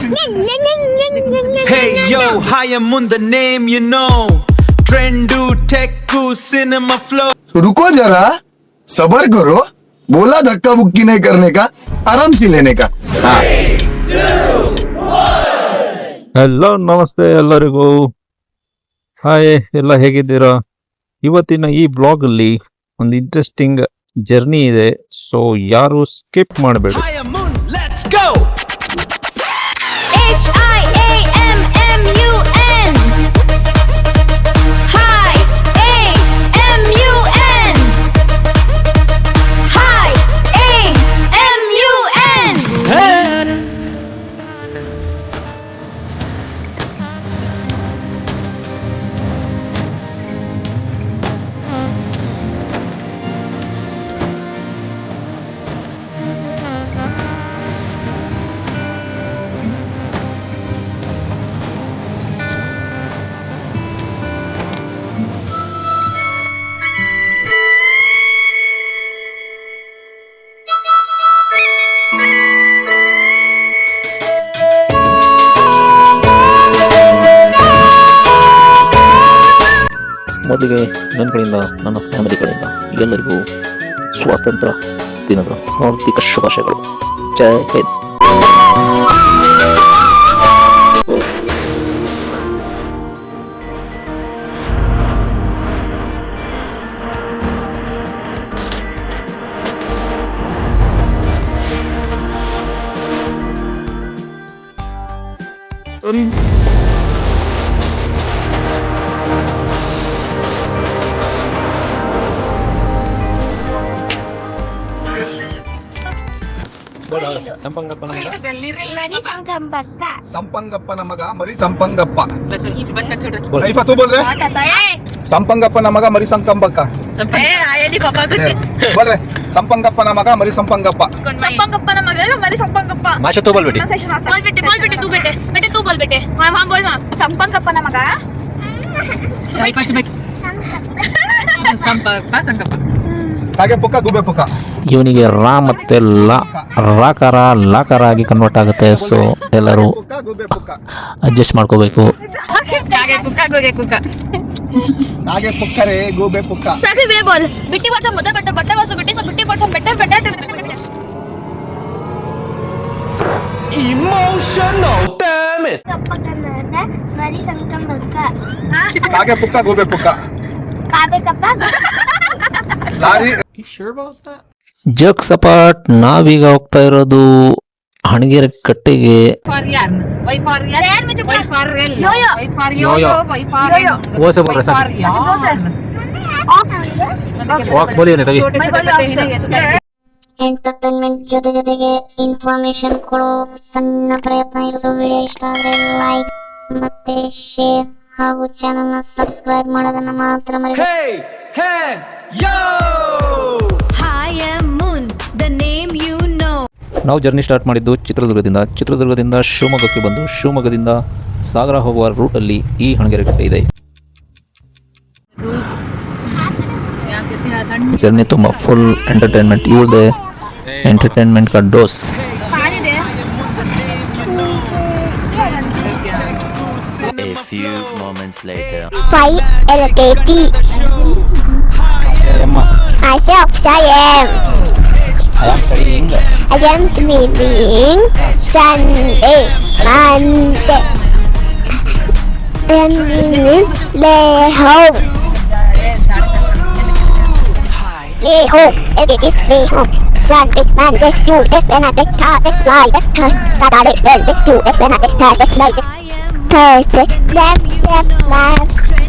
Hey yo, I am on the name you know. Trendu, techku, cinema flow. रुको जरा, सबर करो. बोला धक्का बुक्की नहीं करने का, आराम से लेने का. हाँ. ಹಲೋ ನಮಸ್ತೆ ಎಲ್ಲರಿಗೂ. ಹಾಯ್, ಎಲ್ಲ ಹೇಗಿದ್ದೀರಾ? ಇವತ್ತಿನ ಈ ಬ್ಲಾಗ್ ಅಲ್ಲಿ ಒಂದು ಇಂಟ್ರೆಸ್ಟಿಂಗ್ ಜರ್ನಿ ಇದೆ, ಸೊ ಯಾರು ಸ್ಕಿಪ್ ಮಾಡಬೇಡಿ. I am Moon, let's go. HIAMMUN Hi AMUN Hi AMUN ಮೊದಲಿಗೆ ನನ್ನ ಕಡೆಯಿಂದ, ನನ್ನ ಫ್ಯಾಮಿಲಿ ಕಡೆಯಿಂದ ಎಲ್ಲರಿಗೂ ಸ್ವಾತಂತ್ರ್ಯ ದಿನದ ಹಾರ್ದಿಕ ಶುಭಾಶಯಗಳು. ಜೈ ಹಿಂದ್. ಸಂಪಂಗಪ್ಪನ ಮಗ ಮರಿ ಸಂಪಂಗಪ್ಪ. ಲೈಫಾ ತೂ ಬೋಲ್ ರೇ. ಸಂಪಂಗಪ್ಪನ ಮಗ ಮರಿ ಸಂಕಂಬಕ್ಕ. बोल रहे संपंगप्पन मग मरी संपंगप्पा. संपंगप्पन मग मरी संपंगप्पा. ಮಾಷಾ ತೂ ಬೋಲ್ ಬೇಟಿ. बोल बेटे तू बेटे तू बोल बेटे. हां बोल हां. संपंगप्पन मग भाई फर्स्ट बेटे संपंगप्पा. ಹಾಗೆ ಪುಕ್ಕ ಗುಬೆ ಪುಕ್ಕ. ಇವನಿಗೆ ರಾ ಮತ್ತೆ ರಾಕಾರ ಲಾಕಾರ ಆಗಿ ಕನ್ವರ್ಟ್ ಆಗುತ್ತೆ, ಸೊ ಎಲ್ಲರೂ ಅಡ್ಜಸ್ಟ್ ಮಾಡ್ಕೋಬೇಕು. ಹಾಗೆ ಪುಕ್ಕ ಗೋಗೆ ಪುಕ್ಕ. ಹಾಗೆ ಪುಕ್ಕರೆ ಗುಬೆ ಪುಕ್ಕ. ಸಾಕು ಬೇ बोल. ಬಿಟ್ಟಿ ವರ್ಷ ಮುದ್ದೆ ಬಟ್ಟೆ ಬಟ್ಟೆ ವಾಸು ಬಿಟ್ಟಿ ಸೊ ಬಿಟ್ಟಿ ವರ್ಷ ಬೆಟ್ಟೆ ಬೆಟ್ಟೆ. Emotional, damn it. ಮರಿ ಸಂಕಂಬಕ್ಕ. ಹಾಗೆ ಪುಕ್ಕ ಗುಬೆ ಪುಕ್ಕ. ಕಾಬೆ ಕಪ್ಪ. Lorry. You sure about that? ಜೋಕ್ ಸಪಾಟ್, ನಾವೀಗ ಹೋಗ್ತಾ ಇರೋದು ಹಣಗೆರೆ ಕಟ್ಟೆಗೆ. ಎಂಟರ್ಟೈನ್ಮೆಂಟ್ ಜೊತೆಗೆ ಇನ್ಫಾರ್ಮೇಶನ್ ಕೊಡೋ ಸಣ್ಣ ಪ್ರಯತ್ನ ಇರೋದು. ವಿಡಿಯೋ ಇಷ್ಟ ಆದರೆ ಲೈಕ್ ಮತ್ತೆ ಶೇರ್ ಹಾಗೂ ಚಾನೆಲ್ ನ ಸಬ್ಸ್ಕ್ರೈಬ್ ಮಾಡೋದನ್ನ ಮಾತ್ರ ಮರೆಯಬೇಡಿ. Hey, yo. I am Moon, the name you know. ನಾವು ಜರ್ನಿ ಸ್ಟಾರ್ಟ್ ಮಾಡಿದ್ದು ಚಿತ್ರದುರ್ಗದಿಂದ ಶಿವಮೊಗ್ಗಕ್ಕೆ ಬಂದು ಶಿವಮೊಗ್ಗದಿಂದ ಸಾಗರ ಹೋಗುವ ರೂಟಲ್ಲಿ ಈ ಹಣಗೆರೆ ಕಟ್ಟೆ ಇದೆ. ಜರ್ನಿ ತುಂಬ ಫುಲ್ ಎಂಟರ್ಟೈನ್ಮೆಂಟ್. ಇವ್ರದೇ ಎಂಟರ್ಟೈನ್ಮೆಂಟ್ ಕಾ dose. A few moments later. LKT. Myself, I am reading Sunday, Monday, and lay home. Lay home, everyday lay home. Sunday, Monday, Tuesday, Wednesday, Thursday, Friday, Saturday, Sunday, Tuesday, Wednesday, Thursday, Friday, Thursday, left,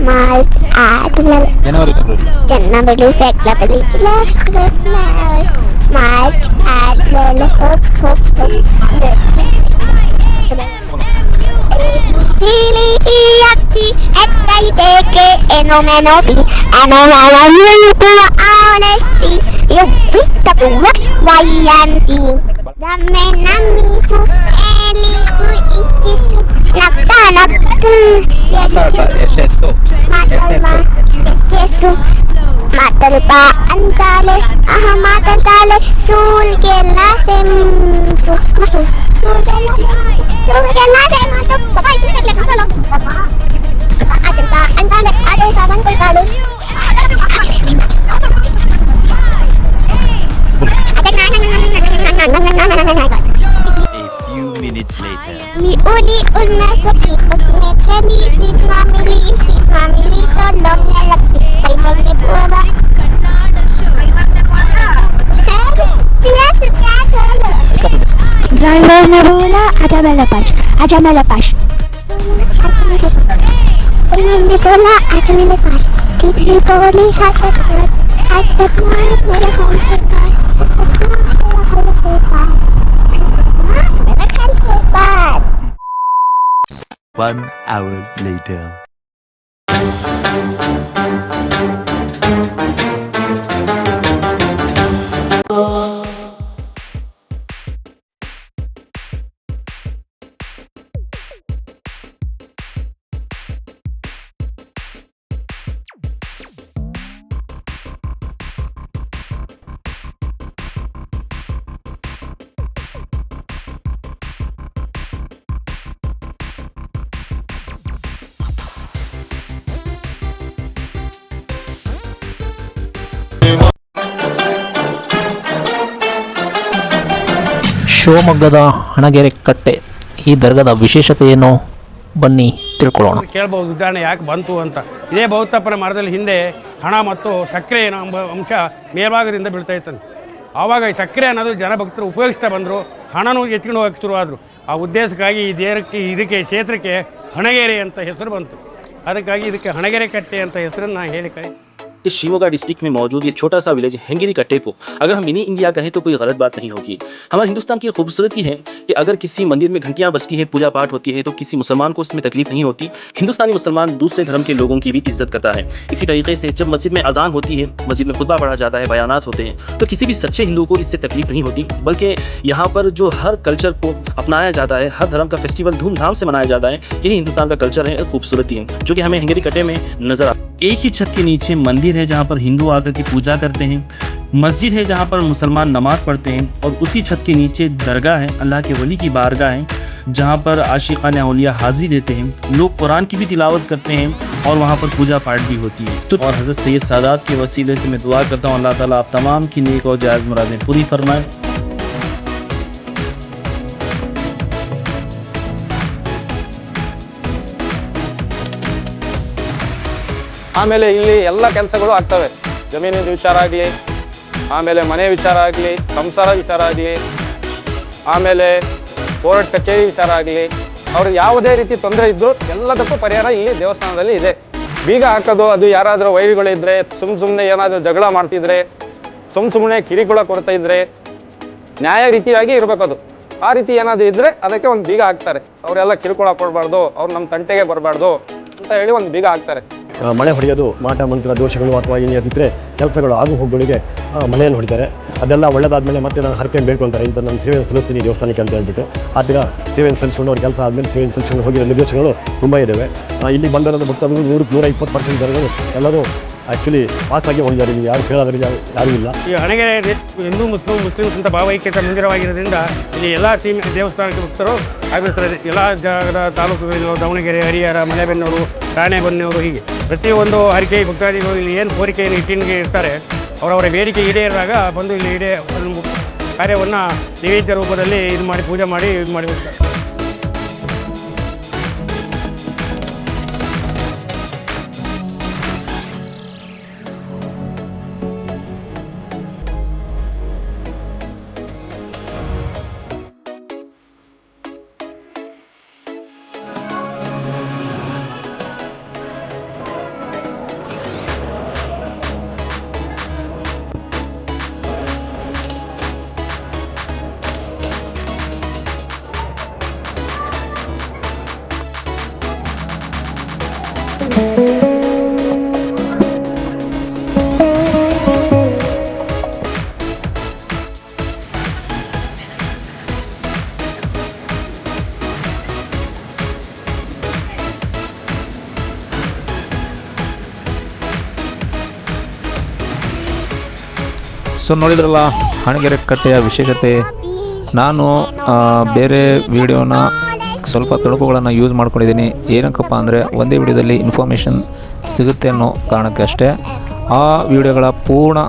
March, April, January, February, March, April, Really, honesty, you pick up the works, why I'm the man I'm so early, Matalpa antale, aha matantale, sul ke la sem, masul. A few minutes later. Liuli-ul na sa tipos medya si family tolong nalagtik kay maglipura. Driver ने बोला आजा मेरे पास उन्होंने बोला आजा मेरे पास तितली बोली हाथ तक मेरे होल के पास 1 hour later. ಶಿವಮೊಗ್ಗದ ಹಣಗೆರೆ ಕಟ್ಟೆ ಈ ದರ್ಗದ ವಿಶೇಷತೆ ಏನು ಬನ್ನಿ ತಿಳ್ಕೊಳ್ಳೋಣ. ಕೇಳ್ಬೋದು ಉದಾಹರಣೆ ಯಾಕೆ ಬಂತು ಅಂತ. ಇದೇ ಬೌದ್ಧಪ್ಪನ ಮರದಲ್ಲಿ ಹಿಂದೆ ಹಣ ಮತ್ತು ಸಕ್ಕರೆ ಏನೋ ಎಂಬ ಅಂಶ ಮೇಲ್ಭಾಗದಿಂದ ಬೀಳ್ತಾ ಇತ್ತಂತೆ. ಆವಾಗ ಈ ಸಕ್ಕರೆ ಅನ್ನೋದು ಜನಭಕ್ತರು ಉಪಯೋಗಿಸ್ತಾ ಬಂದರು, ಹಣನೂ ಎತ್ಕೊಂಡು ಹೋಗಕ್ಕೆ ಶುರುವಾದರು. ಆ ಉದ್ದೇಶಕ್ಕಾಗಿ ಈ ಇದಕ್ಕೆ ಕ್ಷೇತ್ರಕ್ಕೆ ಹಣಗೆರೆ ಅಂತ ಹೆಸರು ಬಂತು. ಅದಕ್ಕಾಗಿ ಇದಕ್ಕೆ ಹಣಗೆರೆ ಕಟ್ಟೆ ಅಂತ ಹೆಸರನ್ನು ಹೇಳಿ ಕರೆ. इस शिवमोगा डिस्ट्रिक्ट में मौजूद ये छोटा सा विलेज हेंगेरी कट्टे को अगर हम मिनी इंडिया कहें तो कोई गलत बात नहीं होगी. हमारे हिंदुस्तान की खूबसूरती है कि अगर किसी मंदिर में घंटियां बजती है, पूजा पाठ होती है, तो किसी मुसलमान को इसमें तकलीफ नहीं होती. हिंदुस्तानी मुसलमान दूसरे धर्म के लोगों की भी इज्जत करता है. इसी तरीके से जब मस्जिद में अजान होती है, मस्जिद में खुतबा पढ़ा जाता है, बयानात होते हैं, तो किसी भी सच्चे हिंदू को इससे तकलीफ नहीं होती. बल्कि यहाँ पर जो हर कल्चर को अपनाया जाता है, हर धर्म का फेस्टिवल धूमधाम से मनाया जाता है, यही हिंदुस्तान का कल्चर है, खूबसूरती है जो कि हमें हेंगेरी कट्टे में नजर आता है. एक ही छत के नीचे मंदिर है जहाँ पर हिंदू आकर की पूजा करते हैं, मस्जिद है जहाँ पर मुसलमान नमाज पढ़ते हैं, और उसी छत के नीचे दरगाह है, अल्लाह के वली की बारगाह है जहाँ पर आशिकान औलिया हाजिर देते हैं, लोग कुरान की भी तिलावत करते हैं और वहाँ पर पूजा पाठ भी होती है. तो और हज़रत सैयद सादात के वसीले से मैं दुआ करता हूँ अल्लाह ताला आप तमाम की नेक और जायज़ मुरादें पूरी फरमाएं. ಆಮೇಲೆ ಇಲ್ಲಿ ಎಲ್ಲ ಕೆಲಸಗಳು ಆಗ್ತವೆ. ಜಮೀನಿನ ವಿಚಾರ ಆಗಲಿ, ಆಮೇಲೆ ಮನೆ ವಿಚಾರ ಆಗಲಿ, ಸಂಸಾರ ವಿಚಾರ ಆಗಲಿ, ಆಮೇಲೆ ಕೋರ್ಟ್ ಕಚೇರಿ ವಿಚಾರ ಆಗಲಿ, ಅವ್ರಿಗೆ ಯಾವುದೇ ರೀತಿ ತೊಂದರೆ ಇದ್ದರೂ ಎಲ್ಲದಕ್ಕೂ ಪರಿಹಾರ ಇಲ್ಲಿ ದೇವಸ್ಥಾನದಲ್ಲಿ ಇದೆ. ಬೀಗ ಹಾಕೋದು ಅದು ಯಾರಾದರೂ ವೈರಿಗಳಿದ್ದರೆ, ಸುಮ್ಮನೆ ಏನಾದರೂ ಜಗಳ ಮಾಡ್ತಿದ್ರೆ, ಸುಮ್ಮನೆ ಕಿರಿಕುಳ ಕೊಡ್ತಾ ಇದ್ದರೆ ನ್ಯಾಯ ರೀತಿಯಾಗಿ ಇರಬೇಕು. ಅದು ಆ ರೀತಿ ಏನಾದರೂ ಇದ್ದರೆ ಅದಕ್ಕೆ ಒಂದು ಬೀಗ ಹಾಕ್ತಾರೆ. ಅವರೆಲ್ಲ ಕಿರುಕುಳ ಕೊಡಬಾರ್ದು, ಅವ್ರು ನಮ್ಮ ತಂಟೆಗೆ ಬರಬಾರ್ದು ಅಂತ ಹೇಳಿ ಒಂದು ಬೀಗ ಹಾಕ್ತಾರೆ. ಮಳೆ ಹೊಡೆಯೋದು, ಮಾಟ ಮಂತ್ರ ದೋಷಗಳು ಅಥವಾ ಏನಿದ್ರೆ ಕೆಲಸಗಳು ಆಗು ಹೋಗುಗಳಿಗೆ ಮಳೆಯನ್ನು ಹೊಡಿತಾರೆ. ಅದೆಲ್ಲ ಒಳ್ಳೆದಾದ್ಮೇಲೆ ಮತ್ತೆ ನಾನು ಹರಕೆ ಬೇಡ್ಕೊಳ್ತಾರೆ, ಇಂಥ ನಾನು ಸೇವೆಯನ್ನು ಸಲ್ಲಿಸ್ತೀನಿ ದೇವಸ್ಥಾನಕ್ಕೆ ಅಂತ ಹೇಳ್ಬಿಟ್ಟು. ಆ ದಿನ ಸೇವೆಯನ್ನು ಸಲ್ಲಿಸ್ಕೊಂಡು ಅವ್ರ ಕೆಲಸ ಆದಮೇಲೆ ಸೇವೆಯನ್ನು ಸಲ್ಲಿಸ್ಕೊಂಡು ಹೋಗಿರೋ ನಿದರ್ಶನಗಳು ತುಂಬ ಇದ್ದಾವೆ. ಇಲ್ಲಿ ಬಂದಿರೋದು ಭಕ್ತರು 100-120% ಜನಗಳು ಎಲ್ಲರೂ ಆ್ಯಕ್ಚುಲಿ ಪಾಸಾಗಿ ಹೋಗಿದ್ದಾರೆ. ಇಲ್ಲಿ ಯಾರು ಕೇಳೋದ್ರೆ ಯಾರೂ ಇಲ್ಲ. ಈ ಹಣಗೆರೆ ಹಿಂದೂ ಮುಸ್ಲಿಮ್ಸ್ ಅಂತ ಭಾವೈಕ್ಯತೆ ಮಂದಿರವಾಗಿರೋದ್ರಿಂದ ಇಲ್ಲಿ ಎಲ್ಲ ದೇವಸ್ಥಾನಕ್ಕೆ ಭಕ್ತರು ಆಗಮಿಸ್ತಾರೆ. ಎಲ್ಲ ತಾಲೂಕುಗಳು, ದಾವಣಗೆರೆ, ಹರಿಹರ, ಮಲೆಬೆನ್ನೂರು, ರಾಣೆಬೆನ್ನೂರು, ಹೀಗೆ ಪ್ರತಿಯೊಂದು ಹರಿಕೆ ಭಕ್ತಾದಿಗಳು ಇಲ್ಲಿ ಏನು ಕೋರಿಕೆಯನ್ನು ಇಟ್ಟಿಗೆ ಇರ್ತಾರೆ, ಅವರವರ ಬೇಡಿಕೆ ಈಡೇರಿದಾಗ ಬಂದು ಇಲ್ಲಿ ಒಂದು ಕಾರ್ಯವನ್ನು ನೈವೇದ್ಯ ರೂಪದಲ್ಲಿ ಇದು ಮಾಡಿ ಪೂಜೆ ಮಾಡಿ ಇದು ಮಾಡಿ ಹೋಗ್ತಾರೆ. ಸೊ ನೋಡಿದ್ರಲ್ಲ ಹಣಗೆರೆ ಕಟ್ಟೆಯ ವಿಶೇಷತೆ ನಾನು ಬೇರೆ ವಿಡಿಯೋನ ಸ್ವಲ್ಪ ತೊಡಕುಗಳನ್ನು ಯೂಸ್ ಮಾಡ್ಕೊಂಡಿದ್ದೀನಿ. ಏನಕ್ಕಪ್ಪ ಅಂದರೆ ಒಂದೇ ವಿಡಿಯೋದಲ್ಲಿ ಇನ್ಫಾರ್ಮೇಷನ್ ಸಿಗುತ್ತೆ ಅನ್ನೋ ಕಾರಣಕ್ಕೆ ಅಷ್ಟೇ. ಆ ವಿಡಿಯೋಗಳ ಪೂರ್ಣ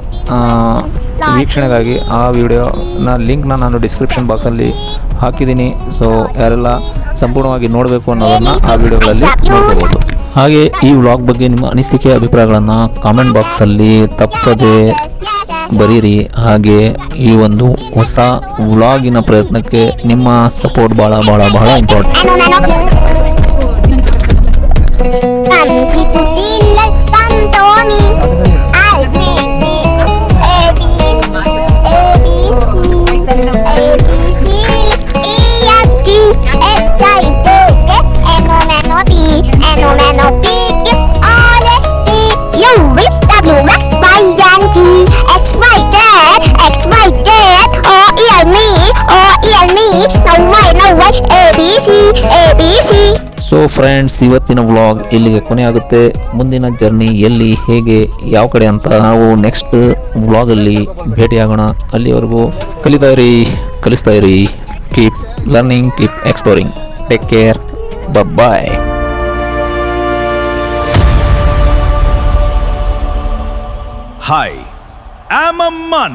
ವೀಕ್ಷಣೆಗಾಗಿ ಆ ವಿಡಿಯೋನ ಲಿಂಕ್ನ ನಾನು ಡಿಸ್ಕ್ರಿಪ್ಷನ್ ಬಾಕ್ಸಲ್ಲಿ ಹಾಕಿದ್ದೀನಿ. ಸೊ ಯಾರೆಲ್ಲ ಸಂಪೂರ್ಣವಾಗಿ ನೋಡಬೇಕು ಅನ್ನೋದನ್ನು ಆ ವಿಡಿಯೋಗಳಲ್ಲಿ ನೋಡ್ಕೋಬೋದು. ಹಾಗೆ ಈ ವ್ಲಾಗ್ ಬಗ್ಗೆ ನಿಮ್ಮ ಅನಿಸಿಕೆ ಅಭಿಪ್ರಾಯಗಳನ್ನು ಕಾಮೆಂಟ್ ಬಾಕ್ಸಲ್ಲಿ ತಪ್ಪದೆ ಬರೀರಿ. ಹಾಗೆ ಈ ಒಂದು ಹೊಸ ವ್ಲಾಗಿನ ಪ್ರಯತ್ನಕ್ಕೆ ನಿಮ್ಮ ಸಪೋರ್ಟ್ ಭಾಳ ಭಾಳ ಭಾಳ ಇಂಪಾರ್ಟೆಂಟ್. ಸೊ ಫ್ರೆಂಡ್ಸ್, ಇವತ್ತಿನ ವ್ಲಾಗ್ ಇಲ್ಲಿಗೆ ಕೊನೆ ಆಗುತ್ತೆ. ಮುಂದಿನ ಜರ್ನಿ ಎಲ್ಲಿ, ಹೇಗೆ, ಯಾವ ಕಡೆ ಅಂತ ನಾವು ನೆಕ್ಸ್ಟ್ ವ್ಲಾಗಲ್ಲಿ ಭೇಟಿಯಾಗೋಣ. ಅಲ್ಲಿವರೆಗೂ ಕಲಿತಾ ಇರಿ, ಕಲಿಸ್ತಾ ಇರಿ. Keep learning, keep exploring. Take care, bye. Hi, I'm a man.